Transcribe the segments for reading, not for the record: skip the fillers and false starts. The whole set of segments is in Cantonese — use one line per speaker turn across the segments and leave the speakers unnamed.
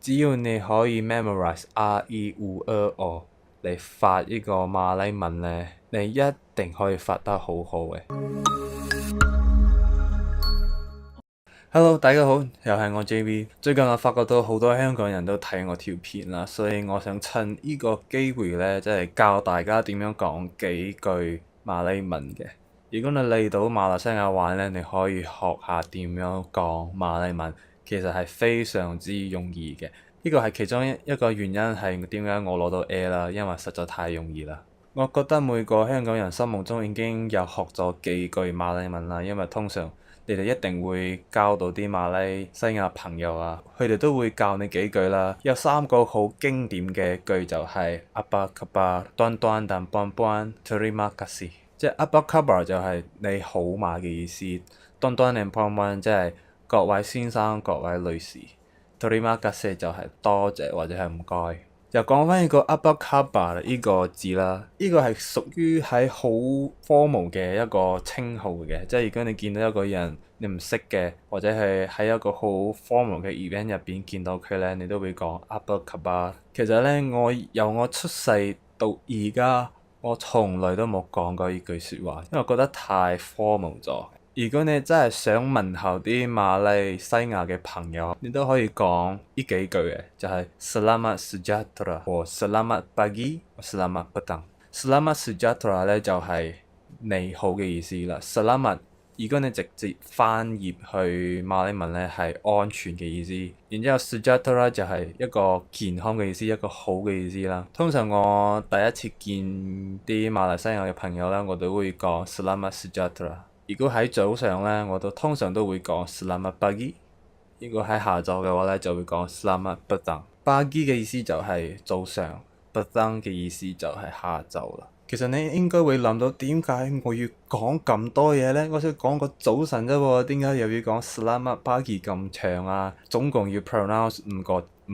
只要你可以 memorize R、E、U、E、O 嚟發呢個馬來文呢，你一定可以發得好好嘅。Hello，大家好，又係我 JB。最近我發覺到好多香港人都睇我條片啦，所以我想趁呢個機會呢，即係教大家點樣講幾句馬來文嘅。如果你嚟到馬來西亞玩呢，你可以學下點樣講馬來文，其實係非常之容易嘅。呢個係其中一個原因係點解我攞到 A 啦，因為實在太容易啦。我覺得每個香港人心目中已經有學咗幾句馬來文啦，因為通常你哋一定會交到啲馬來西亞朋友啊，佢哋都會教你幾句啦。有3個好經典嘅句就係 Apa khabar tuan tuan dan puan puan terima kasih，即係 Apa khabar 就係你好嘛嘅意思，tuan tuan dan puan puan 即係各位先生各位女士，terima kasih 就係多謝或者係唔該。又講翻呢個 Apa khabar 呢個字啦，呢個係屬於喺好 formal 嘅一個稱號嘅，即係如果你見到一個人你唔識嘅，或者係喺一個好 formal 嘅 event 入邊見到佢咧，你都會講 Apa khabar。其實咧，由我出世到而家，我從來都冇講過呢句説話，因為我覺得太 formal 咗。如果你真係想問候啲馬來西亞嘅朋友，你都可以講呢幾句嘅，就係 Selamat sejahtera 或 Selamat pagi 或 Selamat petang。Selamat sejahtera 咧就係你好嘅意思啦。Selamat 如果你直接翻譯去馬來文咧係安全嘅意思，然之後 sejahtera 就係一個健康嘅意思，一個好嘅意思啦。通常我第一次見啲馬來西亞嘅朋友咧，我都會講 Selamat sejahtera。如果喺早上咧，我通常都會講 Selamat pagi。如果喺下晝嘅話咧，就會講 Selamat petang。pagi 嘅意思就係早上，petang 嘅意思就係下晝啦。其實你應該會諗到點解我要講咁多嘢咧？我想講個早晨啫喎，點解又要講 Selamat pagi 咁長啊？總共要 pronounce 五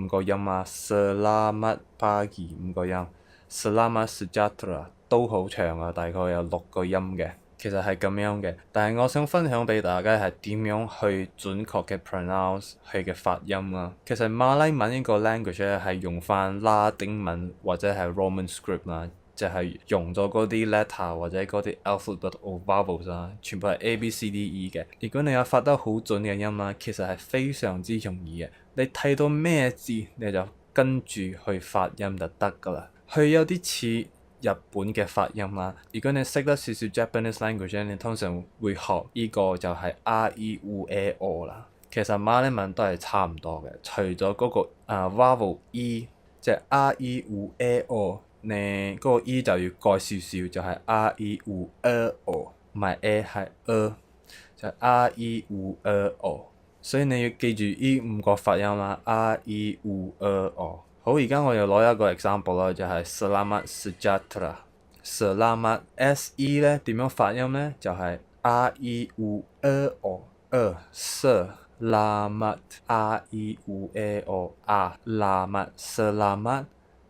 個音啊 ，Selamat pagi 5個音，Selamat sejahtera 都好長啊，大概有6個音嘅。其實係咁樣嘅，但係我想分享俾大家係點樣去準確嘅 pronounce 佢嘅發音啦。其實馬來文呢個 language 咧係用翻拉丁文或者係 Roman script 啦，就係用咗嗰啲 letter 或者嗰啲 alphabet or vowels 啦，全部係 A B C D E 嘅。如果你有發得好準嘅音啦，其實係非常之容易嘅。你睇到咩字你就跟住去發音就得㗎啦。佢有啲似日本嘅發音啦，如果你識得少少 Japanese language 你通常會學呢個就係 R-E-U-E-O 啦。其實馬來文都係差唔多嘅，除咗嗰個vowel E，即係 R-E-U-E-O，你嗰個 E 就要改少少，就係 R-E-U-E-O， 唔係 A 係 E， 就係 R-E-U-E-O。所以你要記住呢5個發音啦 ，R-E-U-E-O。好，而家我又攞一個 example 啦，就係 Selamat sejahtera。Selamat S-E 咧點樣發音咧？就係 R-E-U-E-O，Selamat R-E-U-E-O，Selamat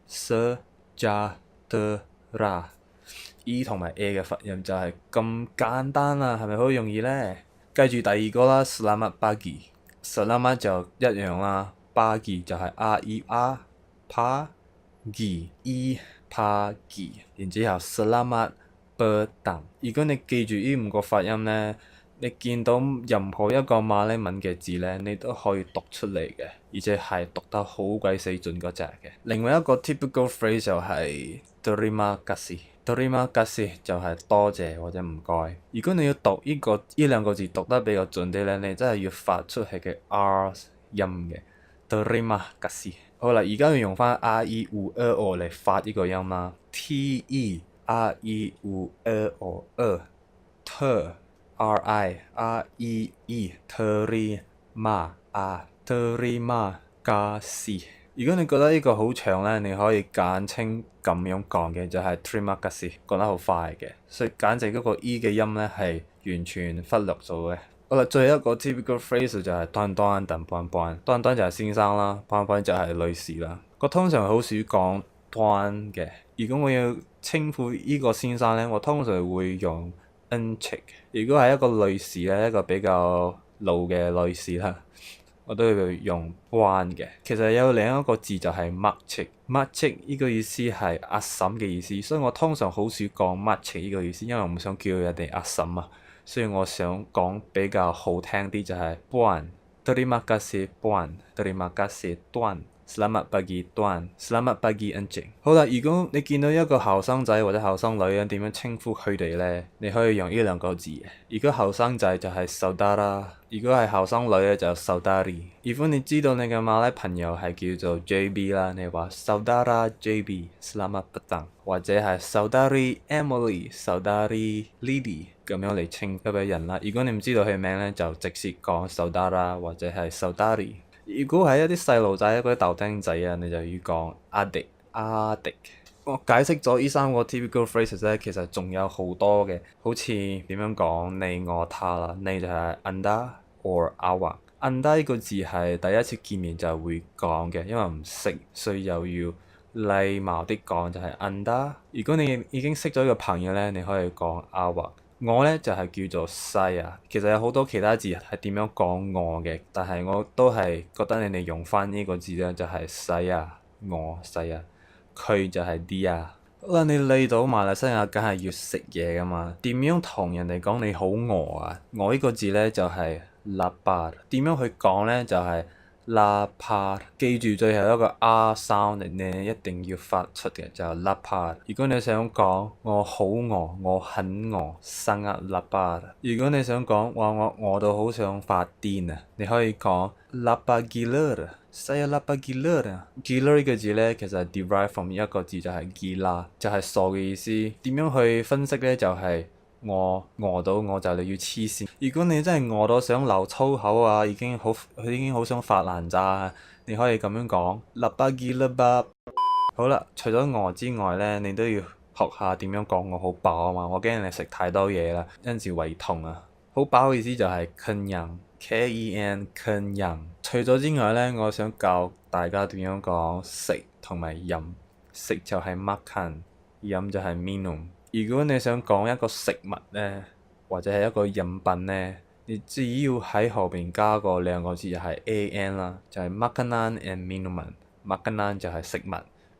sejahtera。E 同埋 A 嘅發音就係咁簡單啦，係咪好容易咧？記住第二個啦 ，Selamat pagi。Selamat 就一樣啦 ，pagi 就係 R-E-R。pagi pagi，然之後 Selamat petang。如果你記住呢5個發音咧，你見到任何一個馬來文嘅字咧，你都可以讀出嚟嘅，而且係讀得好鬼死準嗰隻嘅。另外一個 typical phrase 就係 terima kasih。terima kasih 就係多謝或者唔該。如果你要讀呢兩個字讀得比較準啲咧，你真係要發出係嘅 R 音嘅 terima kasih。好啦，而家要用翻 R-E-U-E-O 嚟發呢個音啦 ，T-E-R-I-R-E-E，terima kasih。如果你覺得呢個好長咧，你可以簡稱咁樣講嘅，就係 terima kasih，講得好快嘅，所以簡直嗰個 E 嘅音咧係完全忽略咗嘅。好啦，最後一個 typical phrase 就係 tuan tuan dan puan puan。tuan tuan 就係先生啦 ，puan puan 就係女士啦。我通常好少講 tuan 嘅，如果我要稱呼呢個先生咧，我通常會用 Encik。如果係一個女士咧，一個比較老嘅女士啦，我都會用 buan 嘅。其實有另一個字就係 makcik，makcik 呢個意思係阿嬸嘅意思，所以我通常好少講 makcik 呢個意思，因為我唔想叫人哋阿嬸啊。所以我想講比較好聽啲就係 buan。Terima kasih buan，Terima kasih tuan。Selamat pagi tuan，Selamat pagi encik。好啦，如果你見到一個後生仔或者後生女人點樣稱呼佢哋呢？你可以用呢兩個字。如果後生仔就係 saudara，如果係後生女咧就 saudari。如果你知道你嘅馬來朋友係叫做 JB 啦，你話 saudara JB，Selamat petang，或者係 saudari Emily、saudari Lily 咁樣嚟稱一位人啦。如果你唔知道佢名咧，就直接講 saudara 或者係 saudari。如果係一啲細路仔嗰啲豆丁仔啊，你就要講adik。我解釋咗呢三個 typical phrases 咧，其實仲有好多嘅，好似點樣講你我他啦，你就係 anda or awak。anda 呢個字係第一次見面就會講嘅，因為唔識，所以又要禮貌啲講就係 anda。如果你已經識咗一個朋友咧，你可以講 awak。我咧就係叫做 saya。其實有好多其他字係點樣講我嘅，但係我都係覺得你哋用翻呢個字咧，就係 saya，我 saya。佢就係 dia。好啦，你嚟到馬來西亞，梗係要食嘢噶嘛？點樣同人哋講你好餓啊？我呢個字咧就係 lapar。點樣去講咧？就係 lapar。記住最後一個 R sound 你一定要發出嘅，就係 lapar。如果你想講我好餓，我很餓，sangat lapar。如果你想講話我餓到好想發癲啊，你可以講 lapar gila。Saya lapar gila。gila 呢個字咧，其實係 derive from 一個字就係 gila，就係傻嘅意思。點樣去分析咧？就係我餓到我就嚟要黐線。如果你真係餓到想流粗口啊，佢已經好想發爛渣，你可以咁樣講 lapar gila bab。好啦，除咗餓之外咧，你都要學下點樣講我好飽啊嘛。我驚你食太多嘢啦，有陣時胃痛啊。好飽嘅意思就係 kenyang。Ken kenyang。除咗之外咧，我想教大家點樣講食同埋飲。食就係 makan，飲就係 minum。如果你想講一個食物咧，或者係一個飲品咧，你只要喺後邊加個兩個字就係 an 啦，就係 makanan and minuman。makanan 就係食物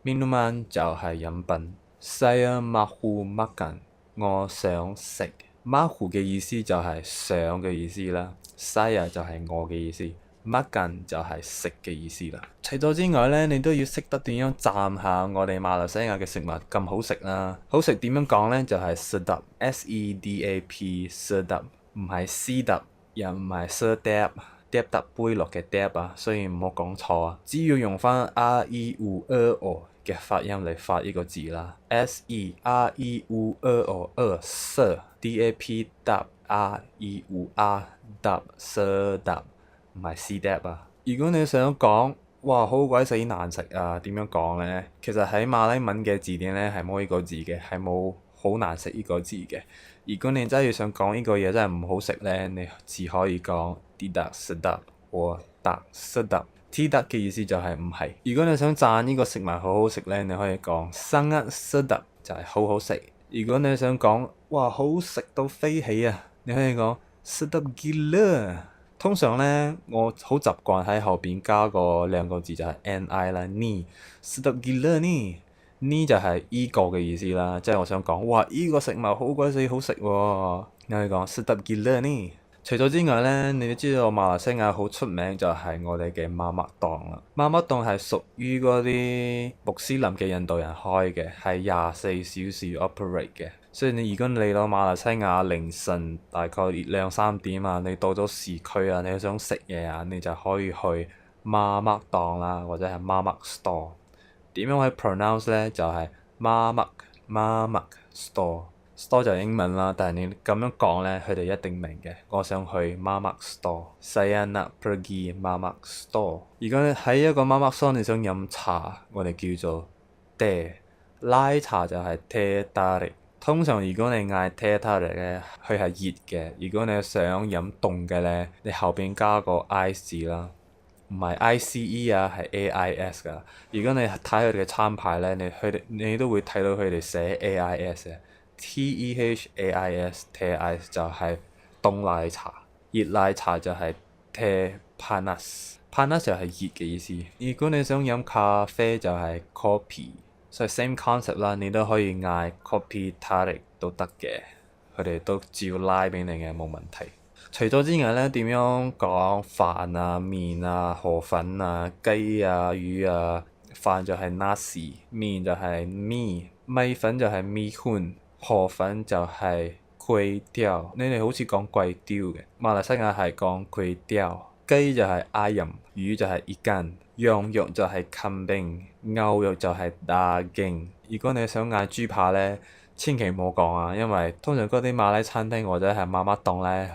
，minuman 就係飲品。Saya mahu makan，我想食。mahu 嘅意思就係想嘅意思啦，saya 就係我嘅意思，makan 就係食嘅意思啦。除咗之外咧，你都要識得點樣讚下我哋馬來西亞嘅食物咁好食啦。好食點樣講咧？就係 sedap，sedap，sedap，唔係 sedap，又唔係 sedap，dap 搭杯落嘅 dap 啊，所以唔好講錯啊。只要用翻 r-e-u-e-o 嘅發音嚟發呢個字啦 ，s-e-r-e-u-e-o，s d-a-p-r-e-u-r，dap，sedap，唔係 sedap 啊。如果你想講哇好鬼死難食啊，點樣講咧？其實喺馬來文嘅字典咧係冇呢個字嘅，係冇好難食呢個字嘅。如果你真係想講呢個嘢真係唔好食咧，你只可以講 tidak sedap 或 tak sedap。tidak 嘅意思就係唔係。如果你想讚呢個食物好好食咧，你可以講 sangat sedap 就係好好食。如果你想講哇好食到飛起啊，你可以講 sedap gila。通常咧，我好習慣喺後邊加個兩個字就係 ni 啦，ni。sedap gila ni，ni 就係依個嘅意思啦，即係我想講哇依個食物好鬼死好食喎，你可以講 sedap gila ni。除咗之外咧，你都知道馬來西亞好出名就係我哋嘅媽媽檔啦。媽媽檔係屬於嗰啲穆斯林嘅印度人開嘅，係24小時 operate 嘅。所以你如果嚟到馬來西亞凌晨大概2-3點啊，你到咗市區啊，你想食嘢啊，你就可以去媽媽檔啦，或者係媽媽 store。點樣去 pronounce 咧？就係媽媽 store。store 就係英文啦，但係你咁樣講咧，佢哋一定明嘅。我想去媽媽 store。Saya nak pergi mamak store。如果你喺一個媽媽 store，你想飲茶，我哋叫做 teh。拉茶就係 teh tarik。通常如果你嗌 teh tarik 咧，佢係熱嘅。如果你想飲凍嘅咧，你後邊加個 ice 字啦，唔係 ICE 啊，係 AIS 噶。如果你睇佢哋嘅餐牌咧，你都會睇到佢哋寫 AIS 嘅。TEHAIS，teh ice 就係凍奶茶，熱奶茶就係 teh panas。panas 就係熱嘅意思。如果你想飲咖啡就係 kopi，所以 same concept 啦，你都可以嗌 kopi tarik 都得嘅，佢哋都照拉俾你嘅冇問題。除咗之外咧，點樣講飯啊、麵啊、河粉啊、雞啊、魚啊？飯就係 nasi，麵就係 mie，米粉就係 mie hun，河粉就係 kueh tiao。你哋好似講貴刁嘅，馬來西亞係講 kueh tiao。雞就係 ayam，魚就係 ikan，羊肉就係 kambing，牛肉就係 daging。如果你想嗌豬扒咧，千祈唔好講啊，因為通常嗰啲馬拉餐廳或者係媽媽檔咧，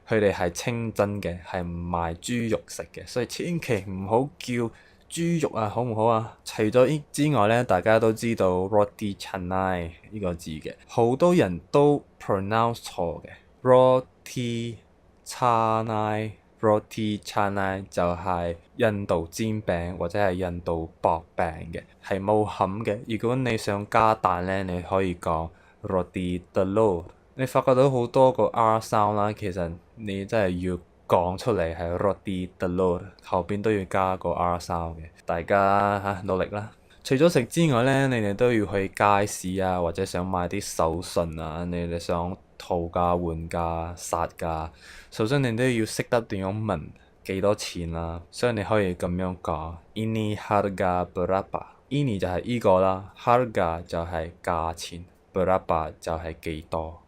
佢哋係清真嘅，係唔賣豬肉食嘅，所以千祈唔好叫豬肉啊，好唔好啊？除咗呢之外咧，大家都知道 roti canai 呢個字嘅，好多人都 pronounce 錯嘅 roti canai。Roti canai 就係印度煎餅或者係印度薄餅嘅，係冇餡嘅。如果你想加蛋咧，你可以講 roti telur。你發覺到好多個 R sound 啦，其實你真係要講出嚟係 roti telur，後邊都要加個 R sound 嘅。大家努力啦！除咗食之外咧，你哋都要去街市啊，或者想買啲手信啊，你哋想討價還價、殺價，首先你都要識得點樣問幾多錢啦。所以你可以咁樣講 ini harga berapa。ini 就係依個啦 ，harga 就係價錢 berapa 就係幾多。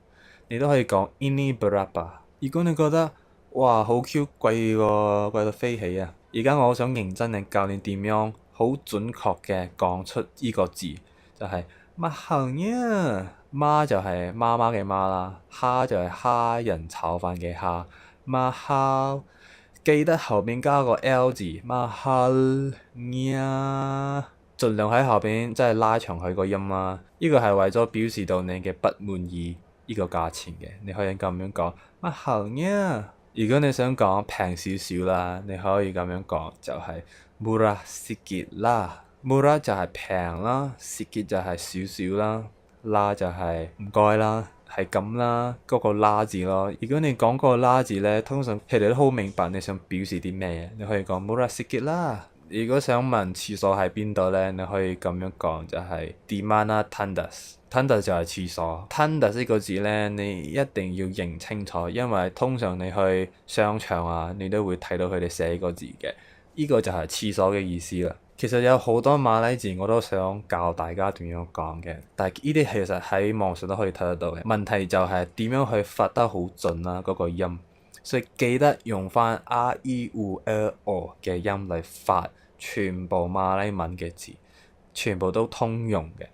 你都可以講 ini berapa。如果你覺得哇好 Q 貴喎，貴到飛起啊！而家我好想認真地教你點樣好準確嘅講出依個字，就係mahal nya。媽就係媽媽嘅媽啦，蝦就係蝦仁炒飯嘅蝦。mahal 記得後邊加個 L 字 mahal nya，盡量喺後邊即係拉長佢個音啦。呢個係為咗表示到你嘅不滿意呢個價錢嘅，你可以咁樣講 mahal nya。如果你想講平少少啦，你可以咁樣講，就係 murah sikit lah。murah 就係平啦 ，sikit 就係少少啦，啦就係唔該啦，係咁啦，嗰個啦字咯。如果你講嗰個啦字咧，通常佢哋都好明白你想表示啲咩嘢，你可以講 murah sikit lah。如果想問廁所喺邊度咧，你可以咁樣講，就係 di mana tandas。tandas 就係廁所。tandas 呢個字咧，你一定要認清楚，因為通常你去商場啊，你都會睇到佢哋寫呢個字嘅。呢個就係廁所嘅意思啦。其實有好多馬來字我都想教大家點樣講嘅，但係呢啲其實喺網上都可以睇得到嘅。問題就係點樣去發得好準啦，嗰個音。所以記得用翻 R E U L O 嘅音嚟發全部馬來文嘅字，全部都通用嘅。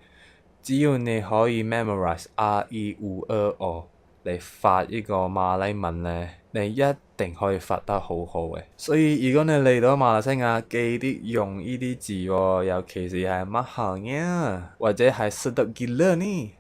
只要你可以 memorize R E U L O 嚟發呢個馬來文咧，你一定可以發得好好嘅。所以如果你嚟到馬來西亞，記啲用呢啲字喎，尤其是係 mahal nya 或者係 sedap gila ni。